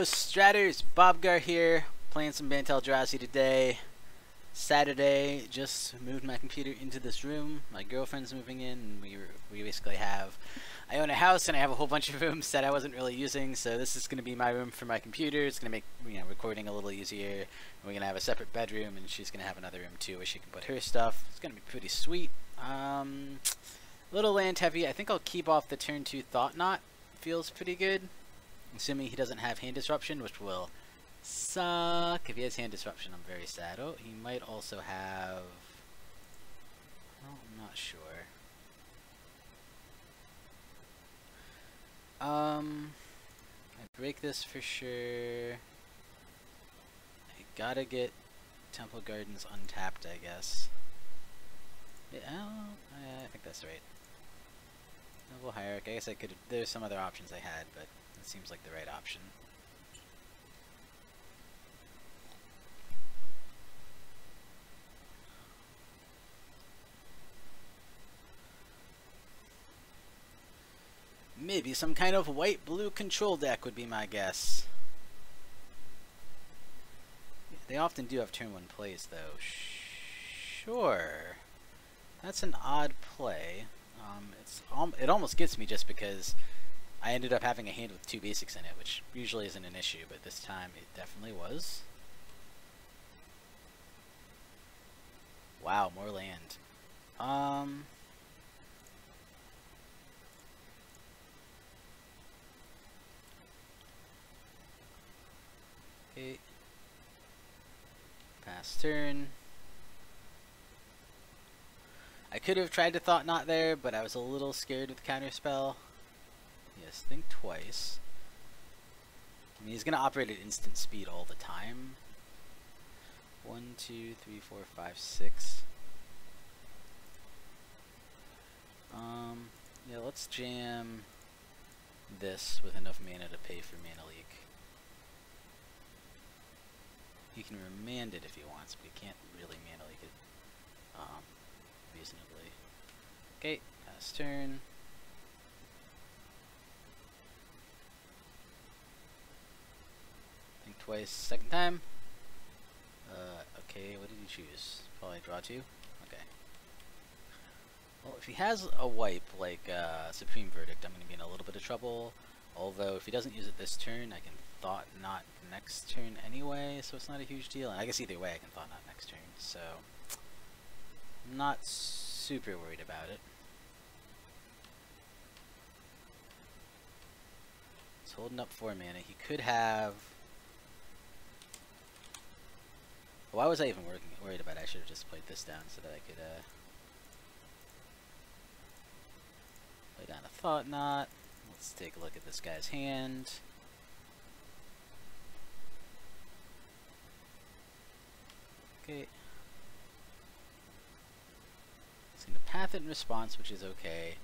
Stratters, Bobgar here, playing some Bant Eldrazi today. Saturday, just moved my computer into this room. My girlfriend's moving in, and we basically have, I own a house and I have a whole bunch of rooms that I wasn't really using, so this is going to be my room for my computer. It's going to make, recording a little easier. And we're going to have a separate bedroom, and she's going to have another room too where she can put her stuff. It's going to be pretty sweet. A little land heavy. I think I'll keep off the turn 2 Thought Knot. Feels pretty good. Assuming he doesn't have hand disruption, which will suck. If he has hand disruption, I'm very sad. Oh, he might also have... Oh, I'm not sure. I break this for sure. I gotta get Temple Gardens untapped, I guess. Yeah, I think that's right. Noble Hierarch. I guess I could. There's some other options I had, but it seems like the right option. Maybe some kind of white-blue control deck would be my guess. They often do have turn 1 plays, though. Sure. That's an odd play. It almost gets me just because I ended up having a hand with 2 basics in it, which usually isn't an issue, but this time it definitely was. Wow, more land. Okay. Pass turn. I could have tried to Thought Knot there, but I was a little scared with Counterspell. Yes, think twice. I mean, he's going to operate at instant speed all the time. 1, 2, 3, 4, 5, 6. Yeah, let's jam this with enough mana to pay for Mana Leak. He can remand it if he wants, but he can't really Mana Leak it reasonably. Okay, pass turn. Think twice, second time. Okay, what did he choose? Probably draw 2? Okay. Well, if he has a wipe like Supreme Verdict, I'm going to be in a little bit of trouble. Although, if he doesn't use it this turn, I can Thought Knot next turn anyway, so it's not a huge deal. And I guess either way I can Thought Knot next turn, so I'm not super worried about it. He's holding up 4 mana. He could have... Why was I even worried about it? I should have just played this down so that I could play down a Thought Knot. Let's take a look at this guy's hand. Okay. He's going to path it in response, which is okay.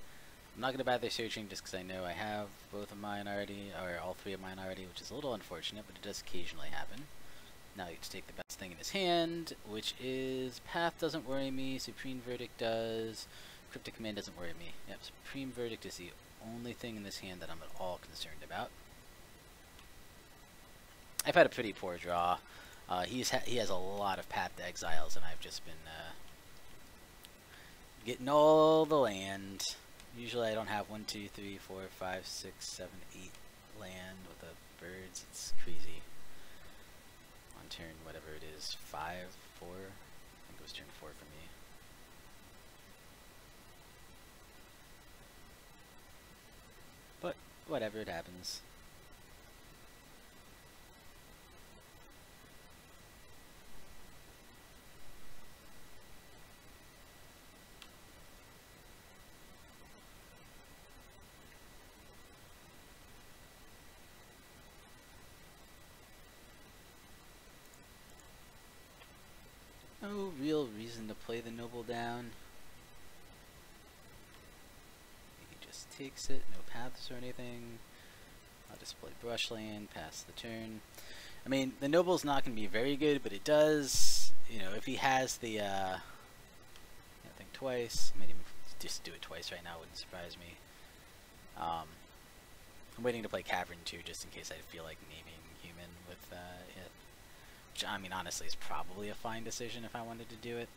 I'm not going to bother searching just because I know I have both of mine already, or all 3 of mine already, which is a little unfortunate, but it does occasionally happen. Now you have to take the best thing in his hand, which is Path doesn't worry me, Supreme Verdict does, Cryptic Command doesn't worry me. Yep, Supreme Verdict is the only thing in this hand that I'm at all concerned about. I've had a pretty poor draw. He has a lot of Path to Exiles, and I've just been getting all the land. Usually I don't have 1, 2, 3, 4, 5, 6, 7, 8 land with the birds. It's crazy. On turn, whatever it is, 5, 4. I think it was turn 4 for me. But whatever, it happens. No real reason to play the Noble down. He just takes it, no paths or anything. I'll just play Brushland, pass the turn. I mean, the Noble's not going to be very good, but it does, if he has the, I think twice, I might even just do it twice right now, wouldn't surprise me. I'm waiting to play Cavern too, just in case I feel like naming human. with it. Which, I mean, honestly, is probably a fine decision if I wanted to do it.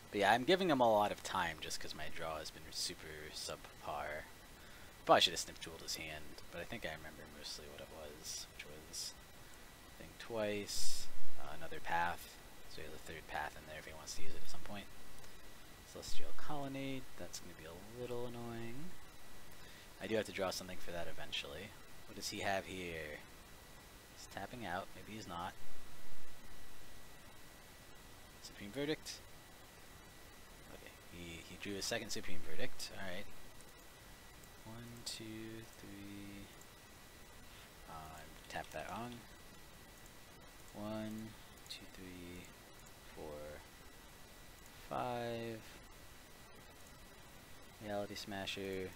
But yeah, I'm giving him a lot of time just because my draw has been super subpar. Probably should have snip tooled his hand, but I think I remember mostly what it was, which was think twice, another path, so he has a third path in there if he wants to use it at some point. Celestial Colonnade, that's going to be a little annoying. I do have to draw something for that eventually. What does he have here? He's tapping out, maybe he's not. Supreme Verdict. Okay, he drew his second Supreme Verdict, alright. 1, 2, 3. Tap that wrong. 1, 2, 3, 4, 5. Reality Smasher.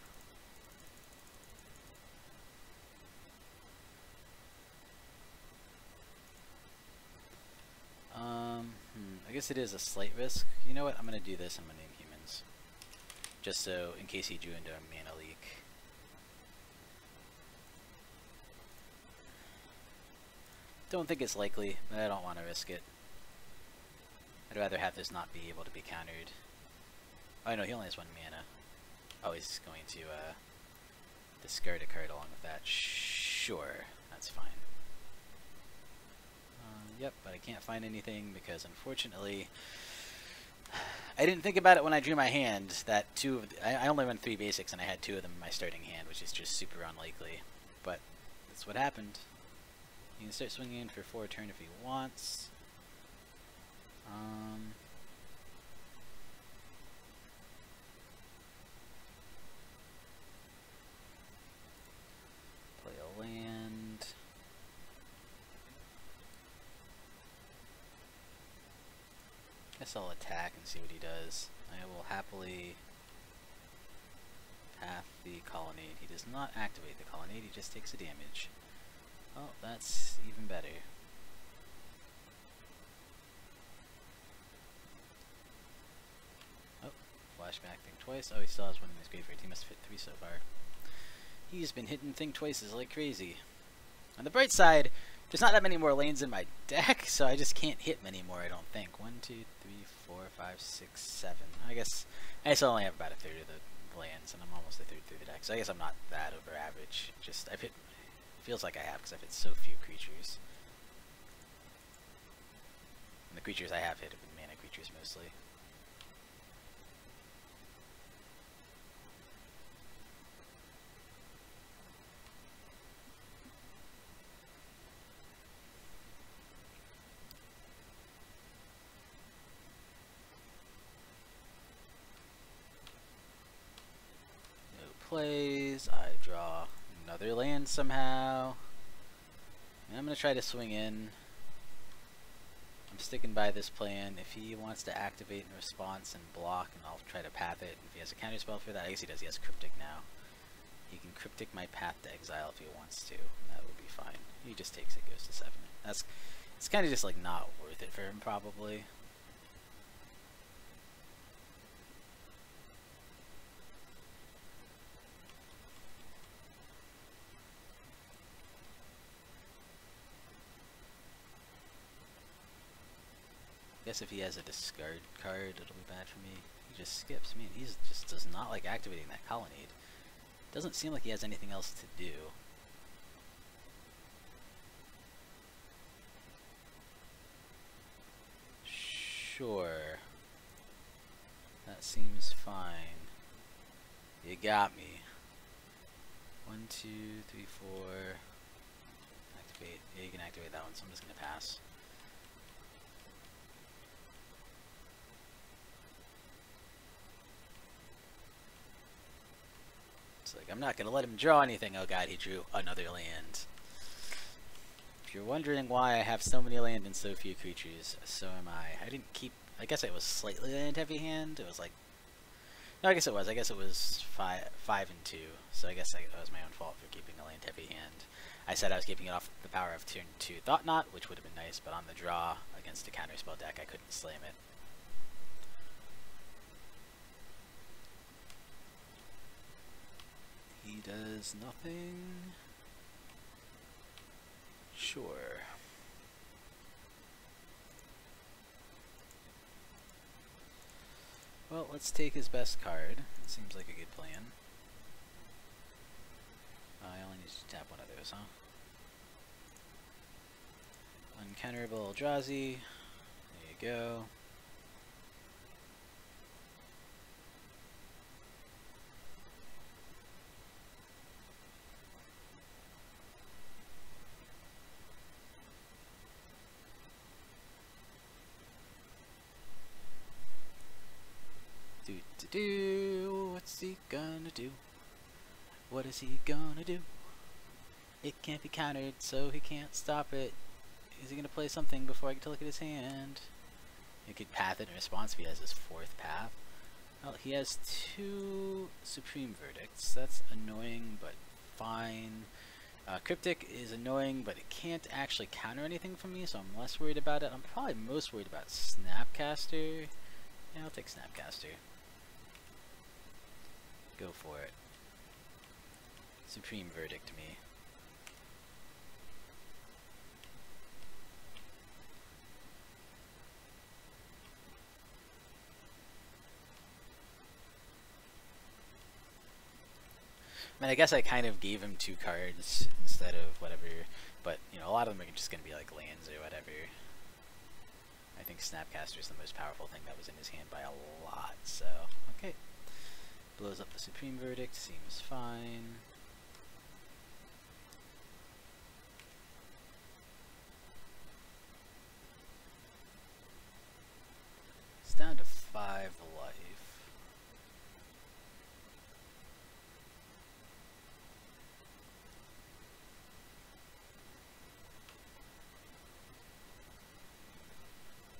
I guess it is a slight risk. You know what? I'm gonna do this. I'm gonna name humans, just so in case he drew into a mana leak. Don't think it's likely, but I don't want to risk it. I'd rather have this not be able to be countered. Oh no, he only has 1 mana. Oh, he's going to discard a card along with that. Sure, that's fine. Yep, but I can't find anything because unfortunately I didn't think about it when I drew my hand that I only run 3 basics and I had 2 of them in my starting hand, which is just super unlikely. But that's what happened. He can start swinging in for 4 turn if he wants. Play a land. Guess I'll attack and see what he does. I will happily path the Colonnade. He does not activate the Colonnade, he just takes a damage. Oh, that's even better. Oh, flashback Think Twice. Oh, he still has 1 in his graveyard. He must have hit 3 so far. He's been hitting Think Twices like crazy. On the bright side, there's not that many more lanes in my deck, so I just can't hit many more, I don't think. 1, 2, 3, 4, 5, 6, 7. I guess I only have about a third of the lands, and I'm almost a third through the deck, so I guess I'm not that over average. Just, I've hit, it feels like I have, because I've hit so few creatures. And the creatures I have hit have been mana creatures mostly. Plays, I draw another land somehow, and I'm going to try to swing in. I'm sticking by this plan. If he wants to activate in response and block, and I'll try to path it. If he has a counter spell for that, I guess he does. He has Cryptic now. He can Cryptic my path to exile if he wants to. That would be fine. He just takes it, goes to 7. It's kind of just like not worth it for him probably. I guess if he has a discard card, it'll be bad for me. He just skips. Man, he just does not like activating that Colonnade. Doesn't seem like he has anything else to do. Sure. That seems fine. You got me. 1, 2, 3, 4. Activate. Yeah, you can activate that one, so I'm just gonna pass. Like, I'm not going to let him draw anything. Oh god, he drew another land. If you're wondering why I have so many land and so few creatures, so am I. I didn't keep... I guess it was slightly land heavy hand. It was like... No, I guess it was. I guess it was 5 and 2. So I guess that was my own fault for keeping a land heavy hand. I said I was keeping it off the power of turn 2 Thought Knot, which would have been nice, but on the draw against a counterspell deck, I couldn't slam it. does nothing. Sure. Well, let's take his best card. It seems like a good plan. I only need to tap one of those, huh? Uncounterable Eldrazi. There you go. What's he gonna do? What is he gonna do? It can't be countered, so he can't stop it. Is he gonna play something before I get to look at his hand? He could path it in response if he has his fourth path. Well, he has 2 Supreme Verdicts. That's annoying, but fine. Cryptic is annoying, but it can't actually counter anything from me, so I'm less worried about it. I'm probably most worried about Snapcaster. Yeah, I'll take Snapcaster. Go for it. Supreme Verdict me. I mean, I guess I kind of gave him 2 cards instead of whatever, but, you know, a lot of them are just going to be like lands or whatever. I think Snapcaster is the most powerful thing that was in his hand by a lot, so, okay. Blows up the Supreme Verdict, seems fine. It's down to 5 life.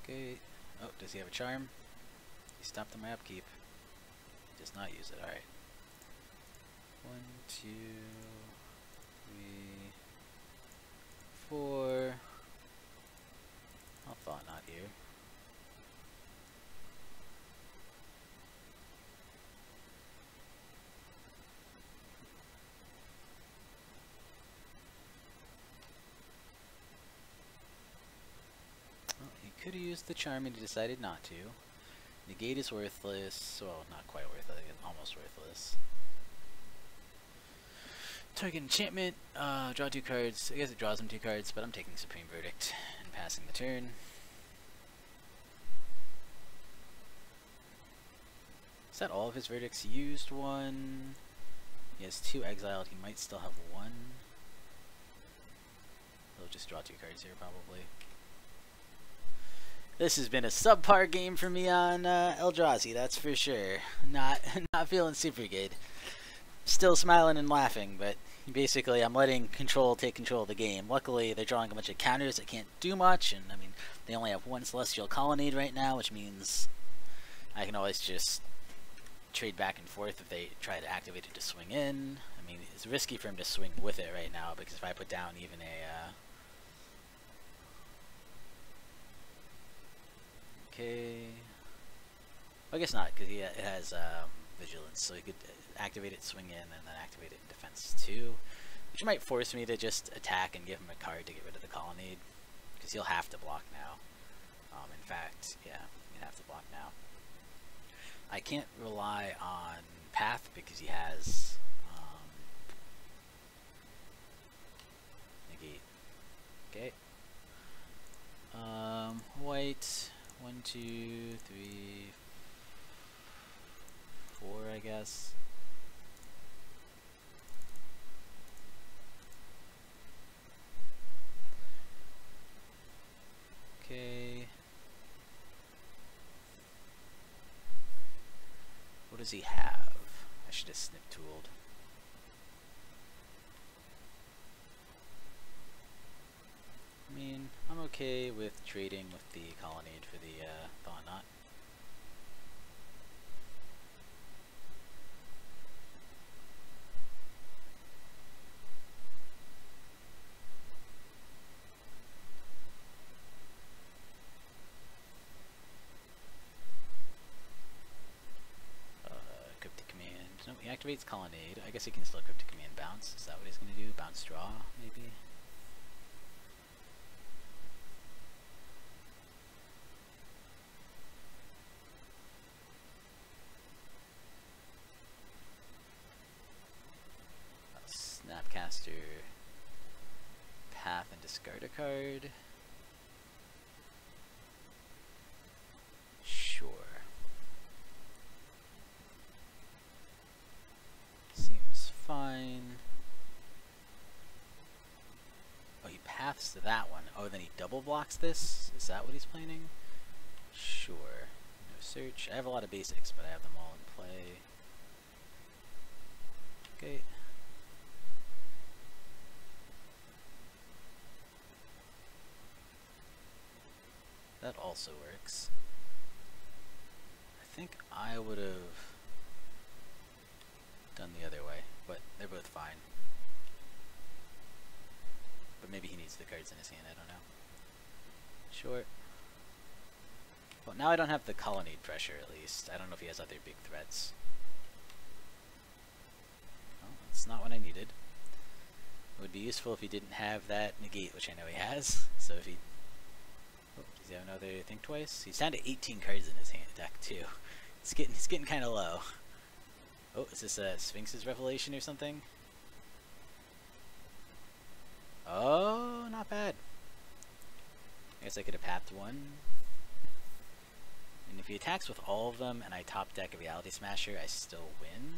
Okay. Oh, does he have a charm? He stopped on my upkeep. He does not use it. Alright. 1, 2, 3, 4. I'll thought not here. Well, he could have used the charm and he decided not to. Negate is worthless. Well, not quite worthless. Almost worthless. Target enchantment. Draw 2 cards. I guess it draws him 2 cards, but I'm taking Supreme Verdict and passing the turn. Is that all of his verdicts? Used 1. He has 2 exiled. He might still have 1. He'll just draw 2 cards here, probably. This has been a subpar game for me on Eldrazi, that's for sure. Not feeling super good. Still smiling and laughing, but basically I'm letting control take control of the game. Luckily, they're drawing a bunch of counters that can't do much, and I mean, they only have 1 Celestial Colonnade right now, which means I can always just trade back and forth if they try to activate it to swing in. I mean, it's risky for him to swing with it right now, because if I put down even a... Okay. I guess not, because it has Vigilance, so he could activate it, swing in, and then activate it in defense too. Which might force me to just attack and give him a card to get rid of the Colonnade, because he'll have to block now. In fact, yeah, he'll have to block now. I can't rely on Path because he has Negate. Okay. White. 1, 2, 3, 4, I guess. Okay. What does he have? I should have snip tooled. I mean, I'm okay with trading with the Colonnade for the Thought Knot. Cryptic Command. No, he activates Colonnade. I guess he can still Cryptic Command bounce. Is that what he's going to do? Bounce draw, maybe? Snapcaster, path and discard a card. Sure. Seems fine. Oh, he paths to that one. Oh, then he double blocks this? Is that what he's planning? Sure. No search. I have a lot of basics, but I have them all in play. Okay. That also works. I think I would have done the other way, but they're both fine. But maybe he needs the cards in his hand, I don't know. Sure. Well, now I don't have the Colonnade pressure, at least. I don't know if he has other big threats. Well, that's not what I needed. It would be useful if he didn't have that negate, which I know he has. So if he... Oh, does he have another Think Twice? He's down to 18 cards in his hand deck, too. It's getting kind of low. Oh, is this a Sphinx's Revelation or something? Oh, not bad. I guess I could have pathed one. And if he attacks with all of them and I top deck a Reality Smasher, I still win.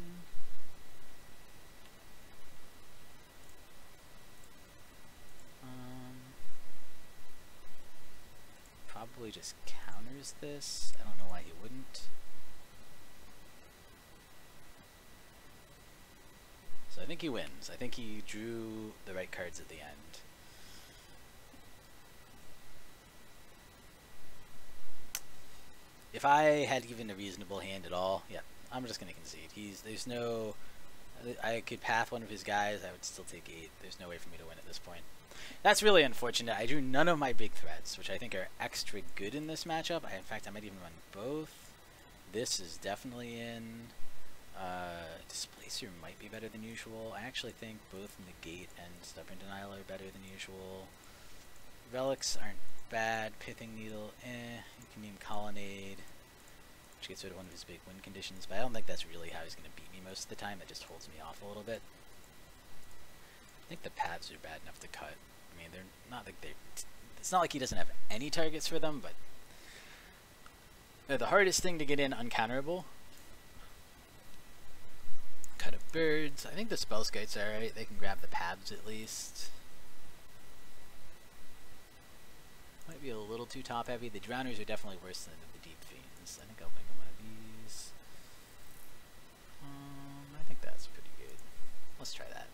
Probably just counters this. I don't know why he wouldn't. So I think he wins. I think he drew the right cards at the end. If I had even a reasonable hand at all, yeah, I'm just going to concede. There's no... I could path one of his guys, I would still take 8. There's no way for me to win at this point. That's really unfortunate. I drew none of my big threats, which I think are extra good in this matchup. In fact, I might even run both. This is definitely in. Displacer might be better than usual. I actually think both Negate and Stubborn Denial are better than usual. Relics aren't bad. Pithing Needle, You can name Colonnade, which gets rid of one of his big win conditions, but I don't think that's really how he's going to beat me most of the time. That just holds me off a little bit. I think the paths are bad enough to cut. I mean, they're not like it's not like he doesn't have any targets for them, but they're the hardest thing to get in uncounterable. Cut of Birds. I think the Spell Scouts are alright. They can grab the paths at least. Might be a little too top heavy. The Drowners are definitely worse than the Deep Fiends. I think I'll bring one of these. I think that's pretty good. Let's try that.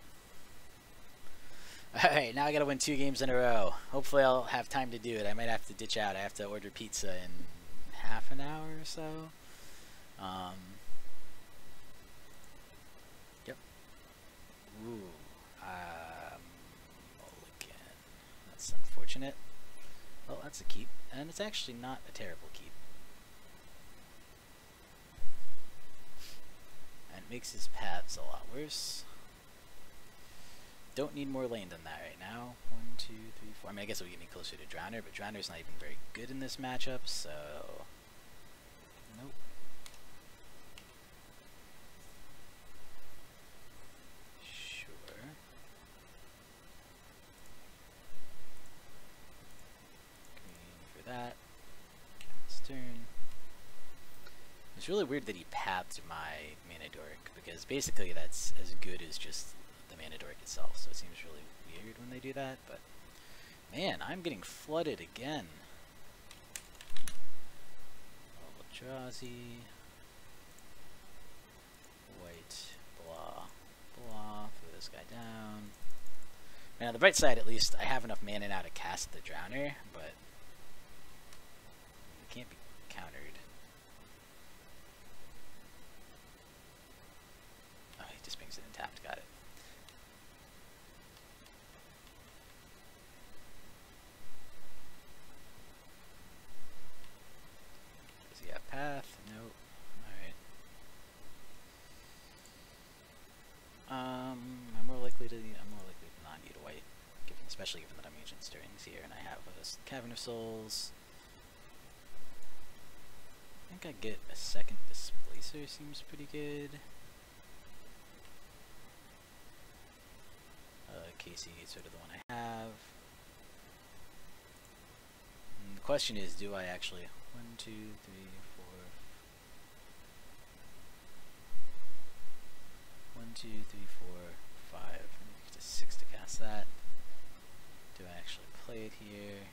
Alright, now I gotta win 2 games in a row. Hopefully I'll have time to do it. I might have to ditch out. I have to order pizza in half an hour or so. Yep. Ooh. Mulligan. That's unfortunate. Well, that's a keep. And it's actually not a terrible keep. And it makes his paths a lot worse. Don't need more lane than that right now. 1, 2, 3, 4. I mean, I guess it would get me closer to Drowner, but Drowner's not even very good in this matchup, so... Nope. Sure. Green for that. It's turn. It's really weird that he paths my Mana Dork, because basically that's as good as just the Mana Dork itself, so it seems really weird when they do that, but man, I'm getting flooded again. Eldrazi, white, blah, blah, throw this guy down. And on the bright side, at least, I have enough mana now to cast the Drowner, but it can't be countered. Oh, he just brings it in tapped, got it. Path? Nope. Alright. especially given that I'm Ancient Stirrings here and I have a Cavern of Souls. I think I get a second Displacer seems pretty good. Casey is sort of the one I have. And the question is, do I actually 1, 2, 3, 4 1, 2, 3, 4, 5. I need just 6 to cast that. Do I actually play it here?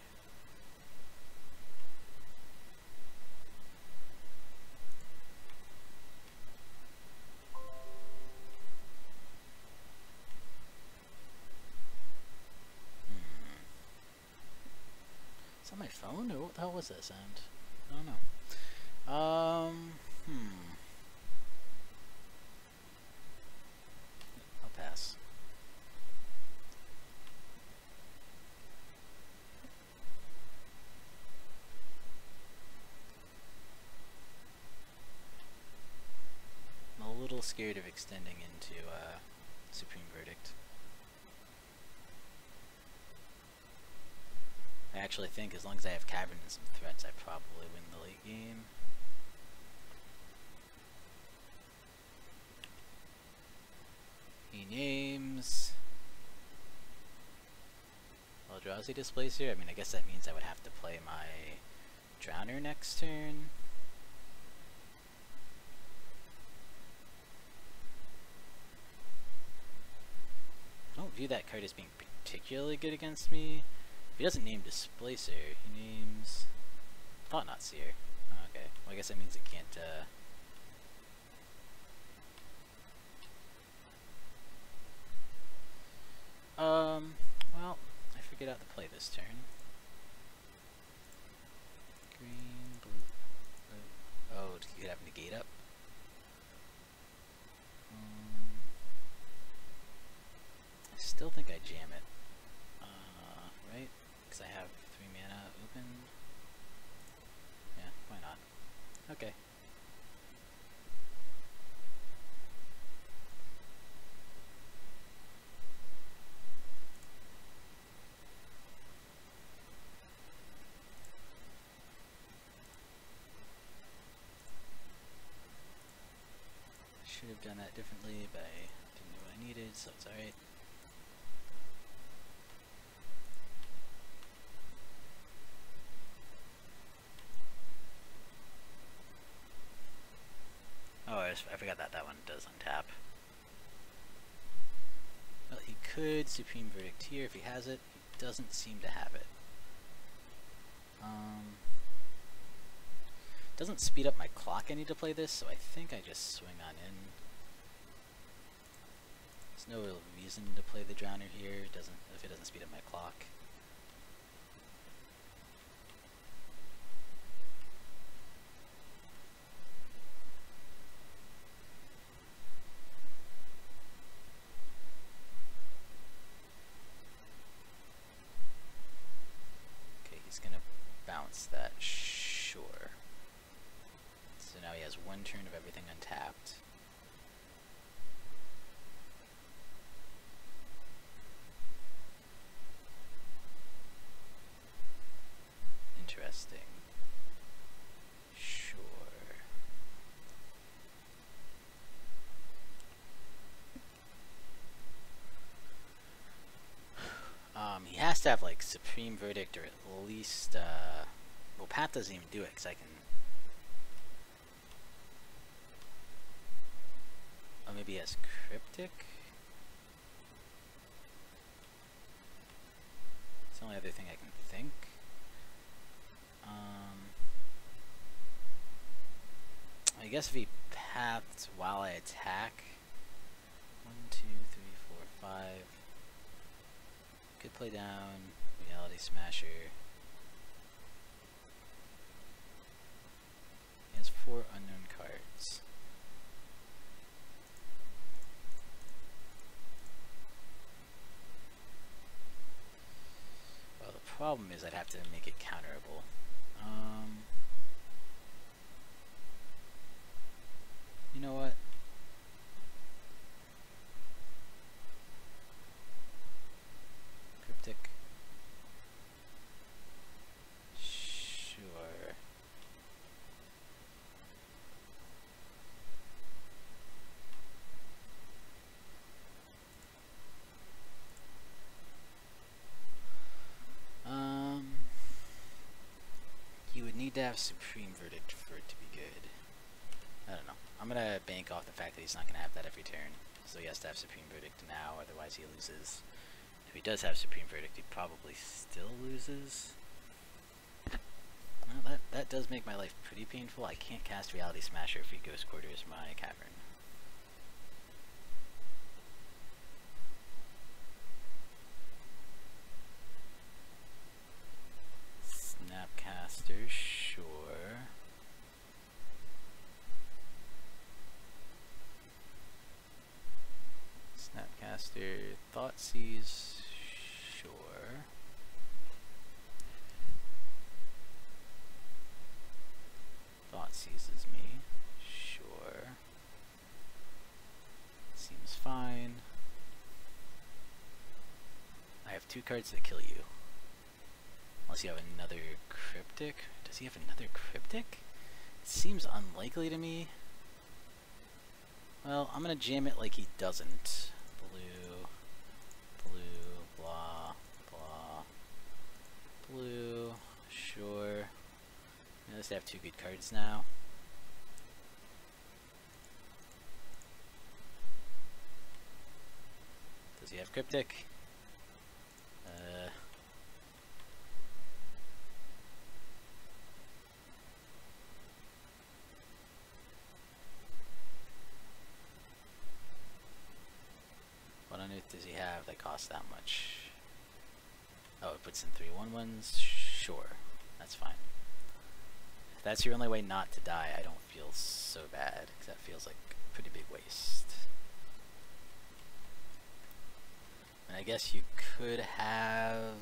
Is that my phone, or what the hell was that sound? I don't know. I'll pass. I'm a little scared of extending into Supreme Verdict. I actually think as long as I have Cavern and some threats, I probably win the late game. He names Eldrazi Displacer. I mean, I guess that means I would have to play my Drowner next turn. I don't view that card as being particularly good against me. He doesn't name Displacer, he names Thought Not Seer. Oh, okay, well I guess that means it can't, well, I figured out the play this turn. Green, blue, blue. Oh, you could have negate up. I still think I jam it. Right? Because I have 3 mana open. Yeah, why not? Okay. Should have done that differently, but I didn't know what I needed, so it's alright. Oh, I forgot that one does untap. Well, he could Supreme Verdict here if he has it. He doesn't seem to have it. Doesn't speed up my clock any to play this, so I think I just swing on in. There's no real reason to play the Drowner here. If it doesn't speed up my clock. He's gonna bounce that, sure. So now he has 1 turn of everything untapped. Interesting. Sure. He has to have like Supreme Verdict or at least, well, Path doesn't even do it because I can, oh, maybe he has Cryptic? It's the only other thing I can think. I guess if he paths while I attack, 1, 2, 3, 4, 5. Could play down Reality Smasher. He has 4 unknown cards. Well, the problem is I'd have to make it counterable. You know what? Cryptic. have Supreme Verdict for it to be good. I don't know. I'm gonna bank off the fact that he's not gonna have that every turn. So he has to have Supreme Verdict now, otherwise he loses. If he does have Supreme Verdict, he probably still loses. Well, that does make my life pretty painful. I can't cast Reality Smasher if he Ghost Quarters my Cavern. Snapcaster, sure. Snapcaster, Thoughtseize, sure. Thoughtseizes me, sure. Seems fine. I have 2 cards that kill you. Unless you have another Cryptic. Does he have another Cryptic? It seems unlikely to me. Well, I'm gonna jam it like he doesn't. Blue, blue, blah, blah, blue, sure. At least I have 2 good cards now. Does he have Cryptic? What on earth does he have that costs that much? Oh, it puts in 3 1/1s? Sure. That's fine. If that's your only way not to die, I don't feel so bad, because that feels like a pretty big waste. And I guess you could have...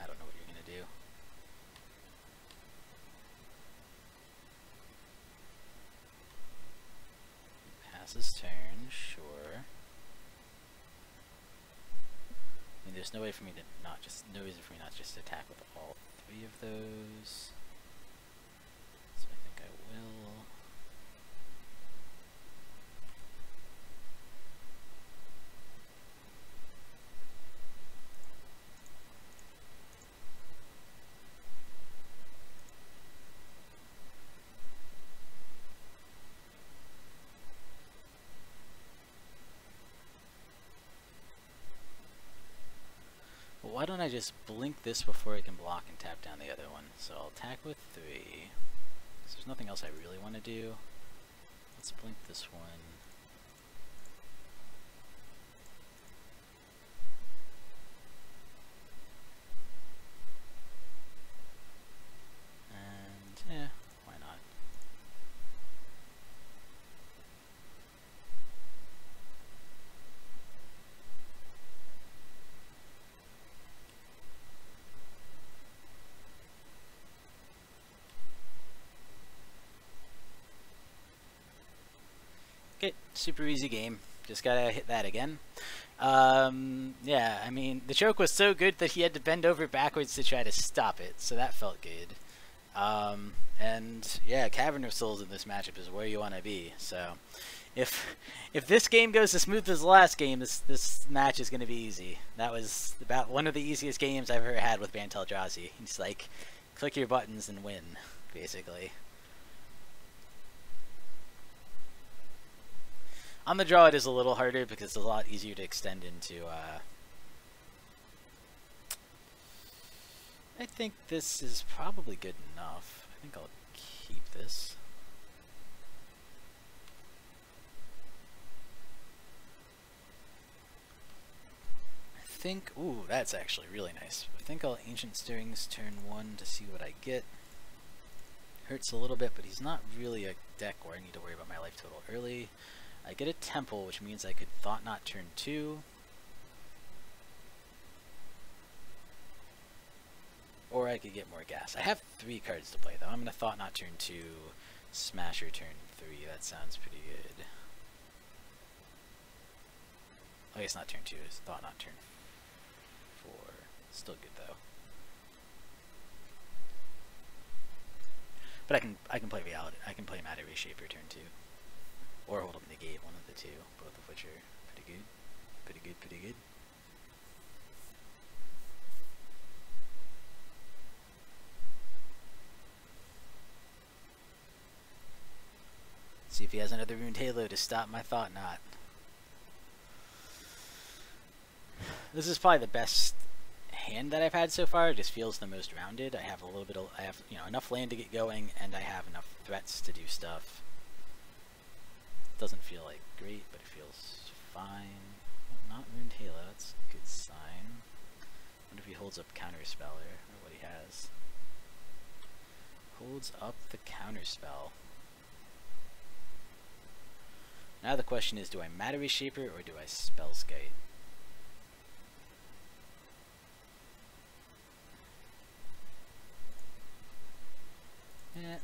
I don't know what you're going to do. Passes turn, sure. I mean, there's no way for me to not just, no reason for me not just to attack with all 3 of those. So I think I will. Why don't I just blink this before I can block and tap down the other one? So I'll attack with 3. Because there's nothing else I really want to do. Let's blink this one. And, yeah, why not? Okay, super easy game. Just gotta hit that again. Yeah, I mean, the choke was so good that he had to bend over backwards to try to stop it, so that felt good. And yeah, Cavern of Souls in this matchup is where you want to be. So, if this game goes as smooth as the last game, this match is going to be easy. That was about one of the easiest games I've ever had with Bant Eldrazi. He's like, click your buttons and win, basically. On the draw, it is a little harder because it's a lot easier to extend into. I think this is probably good enough. I think I'll keep this. I think, ooh, that's actually really nice. I think I'll Ancient Stirrings turn 1 to see what I get. Hurts a little bit, but he's not really a deck where I need to worry about my life total early. I get a Temple, which means I could Thought Knot turn 2. Or I could get more gas. I have 3 cards to play, though. I'm going to Thought Knot turn 2, Smasher turn 3. That sounds pretty good. I guess not turn 2, it's Thought Knot turn 4. Still good, though. But I can play Reality. I can play Matter Reshaper turn 2. Or hold up Negate, one of the 2, both of which are pretty good. Pretty good, pretty good. he has another Ruined Halo to stop my Thought Knot. This is probably the best hand that I've had so far. It just feels the most rounded. I have a little bit of, I have, you know, enough land to get going, and I have enough threats to do stuff. Doesn't feel like great, but it feels fine. Not Ruined Halo, that's a good sign. Wonder if he holds up Counterspell or what he has. Holds up the Counterspell. Now the question is, do I Matter Reshaper or do I Spellskite?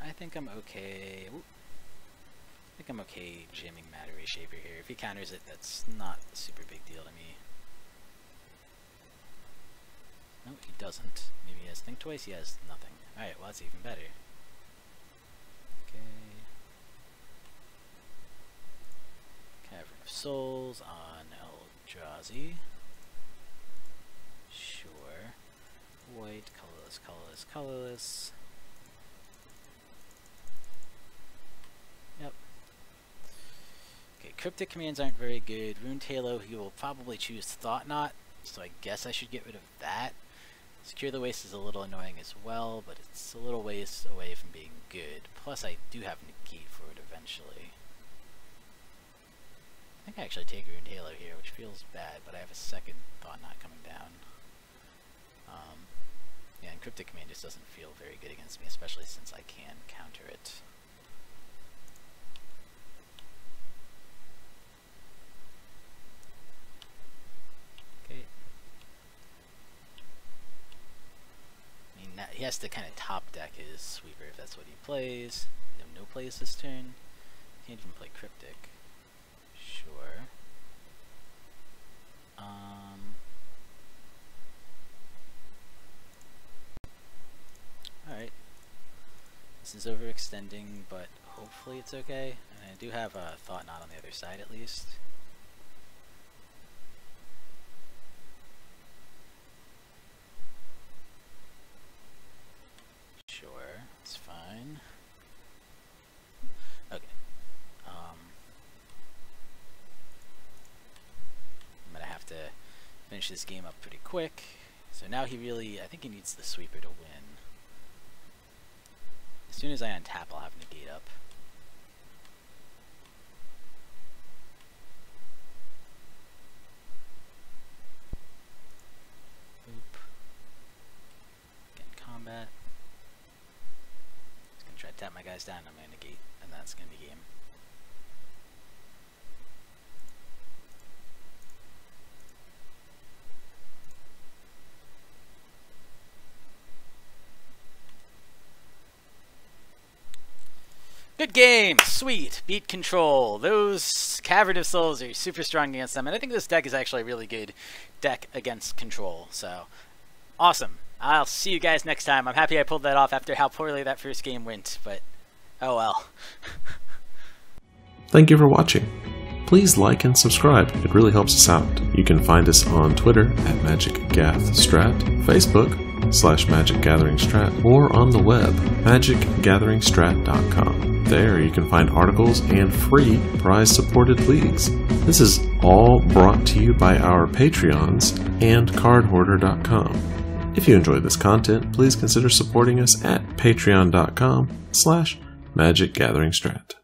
I think I'm okay. Ooh. I think I'm okay jamming Matter Reshaper here. If he counters it, that's not a super big deal to me. No, he doesn't. Maybe he has Think Twice, he has nothing. Alright, well that's even better. Okay. Cavern of Souls on Eldrazi. Sure. White, colorless, colorless, colorless. Yep. Okay, Cryptic commands aren't very good. Ruined Halo, he will probably choose Thought Knot, so I guess I should get rid of that. Secure the Waste is a little annoying as well, but it's a little ways away from being good. Plus, I do have Negate for it eventually. I think I actually take Ruined Halo here, which feels bad, but I have a second Thought Knot coming down. Yeah, and Cryptic Command just doesn't feel very good against me, especially since I can counter it. He has to kind of top deck his Sweeper if that's what he plays. You have no plays this turn. Can't even play Cryptic. Sure. Alright. This is overextending, but hopefully it's okay. And I do have a Thought Knot on the other side at least. Sure, it's fine. Okay. I'm gonna have to finish this game up pretty quick. So now he really, I think he needs the Sweeper to win. As soon as I untap, I'll have Negate up. Boop. Get in combat. Just gonna try to tap my guys down, I'm gonna Negate, and that's gonna be game. Good game! Sweet! Beat Control. Those Cavern of Souls are super strong against them, and I think this deck is actually a really good deck against Control, so awesome. I'll see you guys next time. I'm happy I pulled that off after how poorly that first game went, but oh well. Thank you for watching. Please like and subscribe, it really helps us out. You can find us on Twitter at MagicGathStrat, Facebook /MagicGatheringStrat, or on the web, magicgatheringstrat.com. There you can find articles and free prize-supported leagues. This is all brought to you by our Patreons and cardhoarder.com. If you enjoyed this content, please consider supporting us at patreon.com/MagicGatheringStrat.